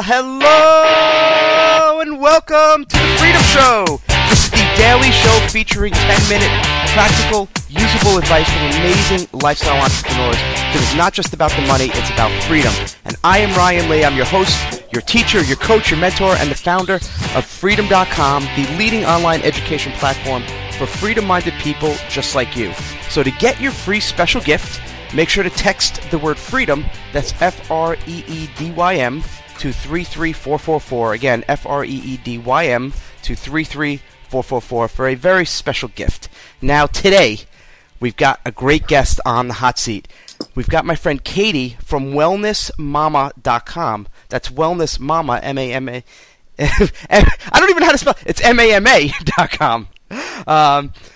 Hello and welcome to the Freedym Show. This is the daily show featuring 10-minute practical, usable advice from amazing lifestyle entrepreneurs. Because it's not just about the money, it's about freedom. And I am Ryan Lee. I'm your host, your teacher, your coach, your mentor, and the founder of Freedym.com, the leading online education platform for freedom-minded people just like you. So to get your free special gift, make sure to text the word freedom, that's F-R-E-E-D-Y-M, to 33444. Again, F-R-E-E-D-Y-M to 33444 for a very special gift. Now, today, we've got a great guest on the hot seat. We've got my friend Katie from wellnessmama.com. That's wellnessmama, M-A-M-A. I don't even know how to spell it. It's M-A-M-A.com.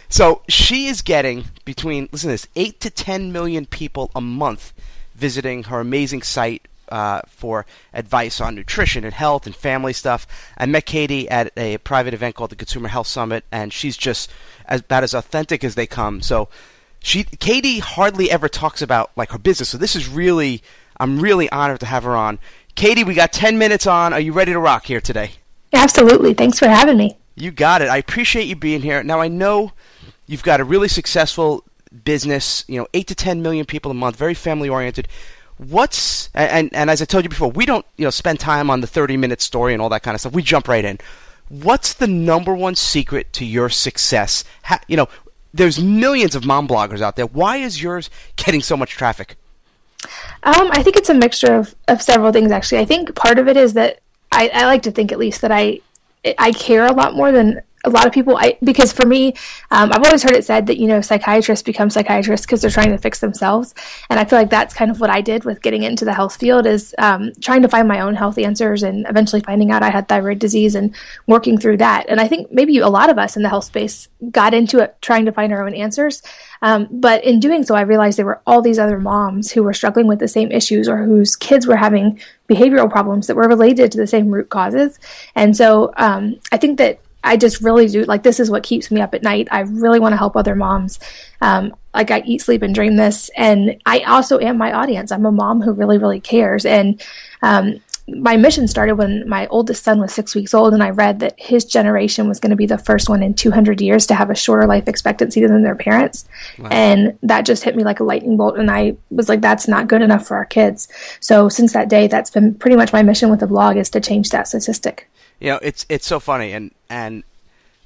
So she is getting between, listen to this, 8 to 10 million people a month visiting her amazing site for advice on nutrition and health and family stuff. I met Katie at a private event called the Consumer Health Summit, and she's just about as authentic as they come. So Katie hardly ever talks about like her business. So this is really, I'm really honored to have her on. Katie, we got 10 minutes on. Are you ready to rock here today? Absolutely. Thanks for having me. You got it. I appreciate you being here. Now, I know you've got a really successful business, 8 to 10 million people a month, very family oriented. And as I told you before, we don't, spend time on the 30-minute story and all that kind of stuff. We jump right in. What's the number one secret to your success? There's millions of mom bloggers out there. Why is yours getting so much traffic? I think it's a mixture of several things, actually. I think part of it is that I like to think, at least, that I care a lot more than a lot of people. Because for me, I've always heard it said that, psychiatrists become psychiatrists because they're trying to fix themselves. And I feel like that's kind of what I did with getting into the health field, is trying to find my own health answers and eventually finding out I had thyroid disease and working through that. And I think maybe a lot of us in the health space got into it trying to find our own answers. But in doing so, I realized there were all these other moms who were struggling with the same issues, or whose kids were having behavioral problems that were related to the same root causes. And so I think that I just really do, this is what keeps me up at night. I really want to help other moms. I eat, sleep, and dream this. And I also am my audience. I'm a mom who really, really cares. And my mission started when my oldest son was 6 weeks old, and I read that his generation was going to be the first one in 200 years to have a shorter life expectancy than their parents. Wow. And that just hit me like a lightning bolt. And I was like, that's not good enough for our kids. So since that day, that's been pretty much my mission with the blog, is to change that statistic. It's so funny, and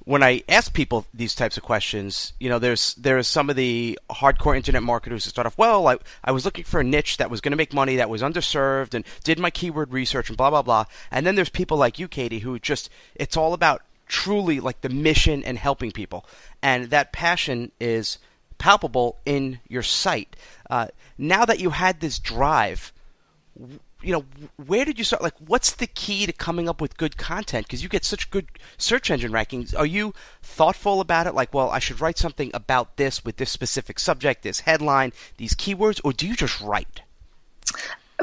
when I ask people these types of questions, there's some of the hardcore internet marketers who start off, well, I was looking for a niche that was going to make money, that was underserved, and did my keyword research and blah, blah, blah. And then there's people like you, Katie, who it's all about truly like the mission and helping people. And that passion is palpable in your site. Now that you had this drive, where did you start? What's the key to coming up with good content? Because you get such good search engine rankings. Are you thoughtful about it? I should write something about this with this specific subject, this headline, these keywords, or do you just write?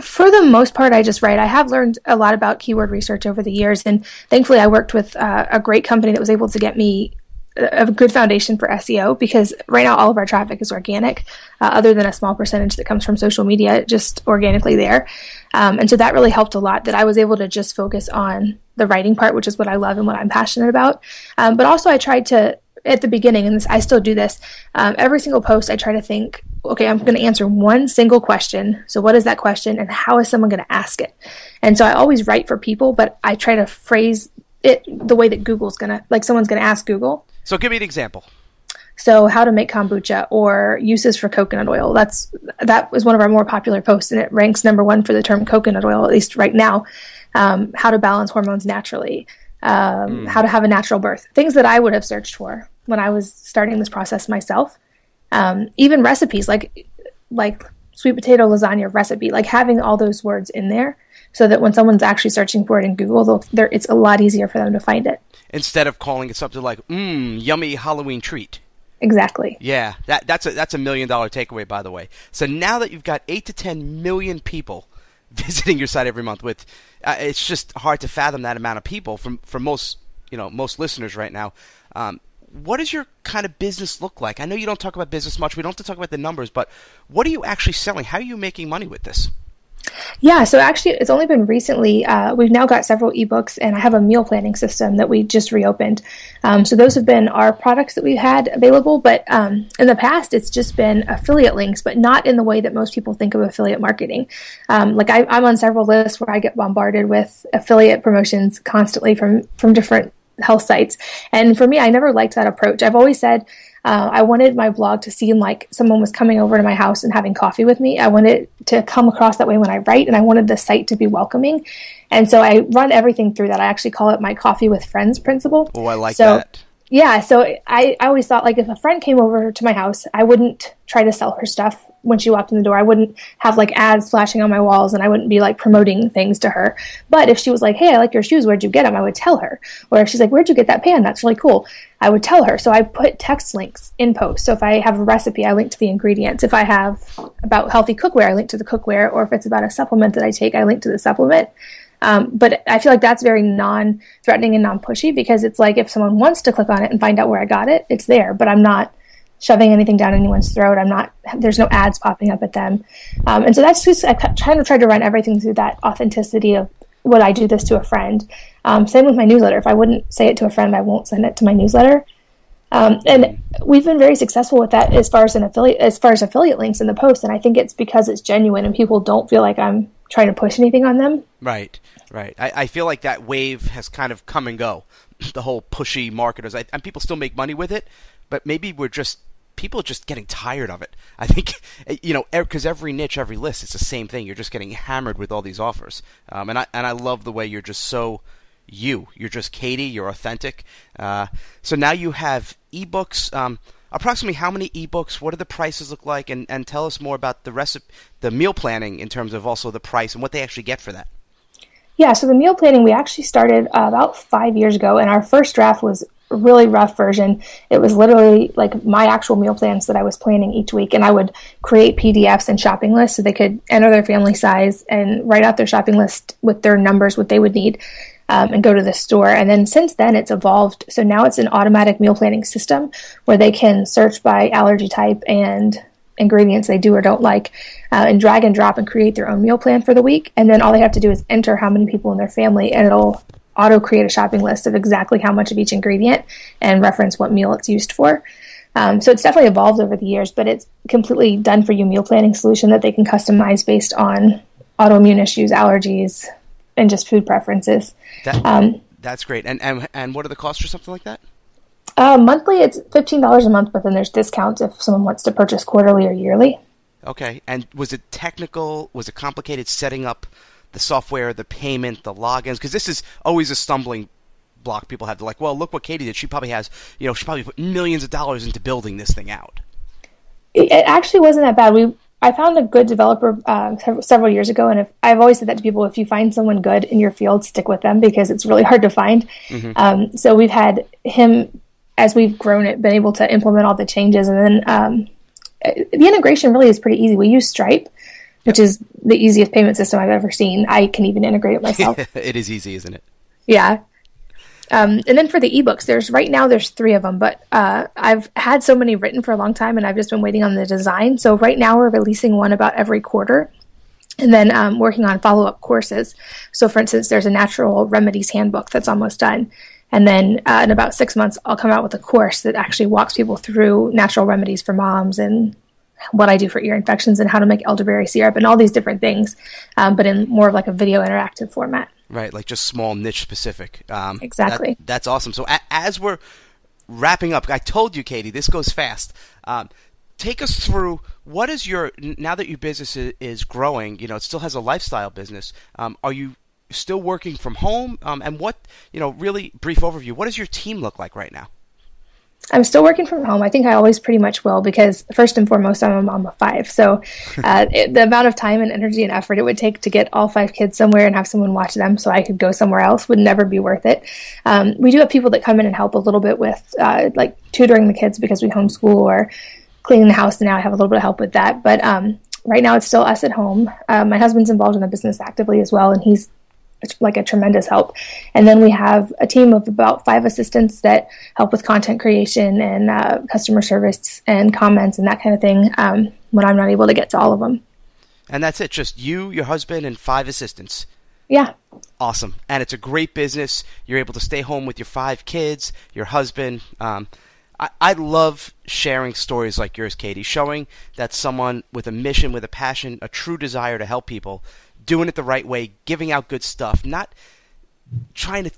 For the most part, I just write. I have learned a lot about keyword research over the years, and thankfully I worked with a great company that was able to get me a good foundation for SEO, because right now all of our traffic is organic, other than a small percentage that comes from social media, just organically there. And so that really helped a lot, that I was able to just focus on the writing part, which is what I love and what I'm passionate about. But also I tried to, at the beginning, and I still do this, every single post I try to think, okay, I'm going to answer one single question. So what is that question, and how is someone going to ask it? And so I always write for people, but I try to phrase it the way that someone's going to ask Google. So give me an example. So how to make kombucha, or uses for coconut oil. That was one of our more popular posts, and it ranks number one for the term coconut oil, at least right now. How to balance hormones naturally. How to have a natural birth. Things that I would have searched for when I was starting this process myself. Even recipes like sweet potato lasagna recipe, having all those words in there, so that when someone's actually searching for it in Google, it's a lot easier for them to find it. Instead of calling it something like, yummy Halloween treat. Exactly. Yeah, that's a $1 million takeaway, by the way. So now that you've got 8 to 10 million people visiting your site every month, it's just hard to fathom that amount of people for most listeners right now. What does your kind of business look like? I know you don't talk about business much. We don't have to talk about the numbers, but what are you actually selling? How are you making money with this? Yeah, so actually, it's only been recently. We've now got several ebooks, and I have a meal planning system that we just reopened. So those have been our products that we've had available. But in the past, it's just been affiliate links, but not in the way that most people think of affiliate marketing. I'm on several lists where I get bombarded with affiliate promotions constantly from different health sites. And for me, I never liked that approach. I've always said, I wanted my blog to seem like someone was coming over to my house and having coffee with me. I wanted it to come across that way when I write, and I wanted the site to be welcoming. And so I run everything through that. I actually call it my coffee with friends principle. Oh, I like that. Yeah, so I always thought, like, if a friend came over to my house, I wouldn't try to sell her stuff when she walked in the door. I wouldn't have, like, ads flashing on my walls, and I wouldn't be, like, promoting things to her. But if she was like, hey, I like your shoes, where'd you get them? I would tell her. Or if she's like, where'd you get that pan? That's really cool. I would tell her. So I put text links in posts. So if I have a recipe, I link to the ingredients. If I have about healthy cookware, I link to the cookware. Or if it's about a supplement that I take, I link to the supplement. But I feel like that's very non-threatening and non-pushy, because it's like, if someone wants to click on it and find out where I got it, it's there, but I'm not shoving anything down anyone's throat. There's no ads popping up at them. And so that's just, I kind of tried to run everything through that authenticity of, would I do this to a friend? Same with my newsletter. If I wouldn't say it to a friend, I won't send it to my newsletter. And we've been very successful with that as far as affiliate links in the post. And I think it's because it's genuine and people don't feel like I'm trying to push anything on them. Right. I feel like that wave has kind of come and go. The whole pushy marketers, and people still make money with it, but maybe people are just getting tired of it. I think, because every niche, every list, it's the same thing. You're just getting hammered with all these offers. And I love the way you're just so you're just Katie, you're authentic. So now you have ebooks. Approximately how many ebooks? What do the prices look like? And tell us more about the meal planning in terms of also the price and what they actually get for that. Yeah, so the meal planning, we actually started about 5 years ago, and our first draft was a really rough version. It was literally like my actual meal plans that I was planning each week, and I would create PDFs and shopping lists so they could enter their family size and write out their shopping list with their numbers, what they would need, and go to the store. And then since then, it's evolved. So now it's an automatic meal planning system where they can search by allergy type and ingredients they do or don't like, and drag and drop and create their own meal plan for the week. And then all they have to do is enter how many people in their family, and it'll auto create a shopping list of exactly how much of each ingredient and reference what meal it's used for. So it's definitely evolved over the years, but it's completely done for you meal planning solution that they can customize based on autoimmune issues, allergies, and just food preferences. That's great. And what are the costs for something like that? Monthly, it's $15 a month, but then there's discounts if someone wants to purchase quarterly or yearly. Okay. And was it technical? Was it complicated setting up the software, the payment, the logins? Because this is always a stumbling block. People have to well, look what Katie did. She probably has, she probably put millions of dollars into building this thing out. It actually wasn't that bad. I found a good developer several years ago, and I've always said that to people: if you find someone good in your field, stick with them, because it's really hard to find. Mm-hmm. So we've had him, as we've grown it, been able to implement all the changes, and then the integration really is pretty easy. We use Stripe, which is the easiest payment system I've ever seen. I can even integrate it myself. It is easy, isn't it? Yeah. And then for the ebooks, there's 3 of them, but I've had so many written for a long time, and I've just been waiting on the design. So right now we're releasing one about every quarter, and then working on follow-up courses. So for instance, there's a natural remedies handbook that's almost done. And then in about 6 months, I'll come out with a course that actually walks people through natural remedies for moms, and what I do for ear infections, and how to make elderberry syrup, and all these different things, but in more of like a video interactive format. Right, like just small niche specific. Exactly. That's awesome. So as we're wrapping up, I told you, Katie, this goes fast. Take us through, what is now that your business is growing, it still has a lifestyle business. Are you still working from home? And what, really brief overview, what does your team look like right now? I'm still working from home. I think I always pretty much will, because first and foremost, I'm a mom of 5. So the amount of time and energy and effort it would take to get all 5 kids somewhere and have someone watch them so I could go somewhere else would never be worth it. We do have people that come in and help a little bit with like tutoring the kids, because we homeschool, or cleaning the house, and now I have a little bit of help with that. But right now it's still us at home. My husband's involved in the business actively as well, and he's like a tremendous help. And then we have a team of about 5 assistants that help with content creation and customer service and comments and that kind of thing when I'm not able to get to all of them. And that's it. Just you, your husband, and 5 assistants. Yeah. Awesome. And it's a great business. You're able to stay home with your 5 kids, your husband. I love sharing stories like yours, Katie, showing that someone with a mission, with a passion, a true desire to help people, doing it the right way, giving out good stuff, not trying to,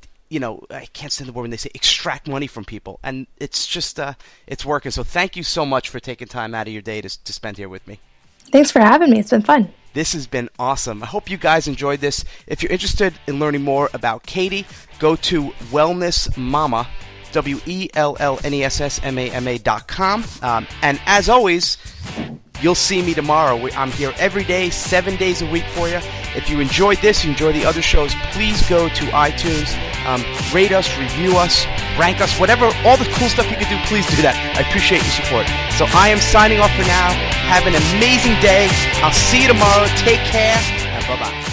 I can't stand the word when they say extract money from people. And it's just, it's working. So thank you so much for taking time out of your day to spend here with me. Thanks for having me. It's been fun. This has been awesome. I hope you guys enjoyed this. If you're interested in learning more about Katie, go to Wellness Mama, WELLNESSMAMA.com. And as always, you'll see me tomorrow. I'm here every day, 7 days a week for you. If you enjoyed this, you enjoy the other shows, please go to iTunes, rate us, review us, rank us, whatever, all the cool stuff you can do, please do that. I appreciate your support. So I am signing off for now. Have an amazing day. I'll see you tomorrow. Take care, and bye-bye.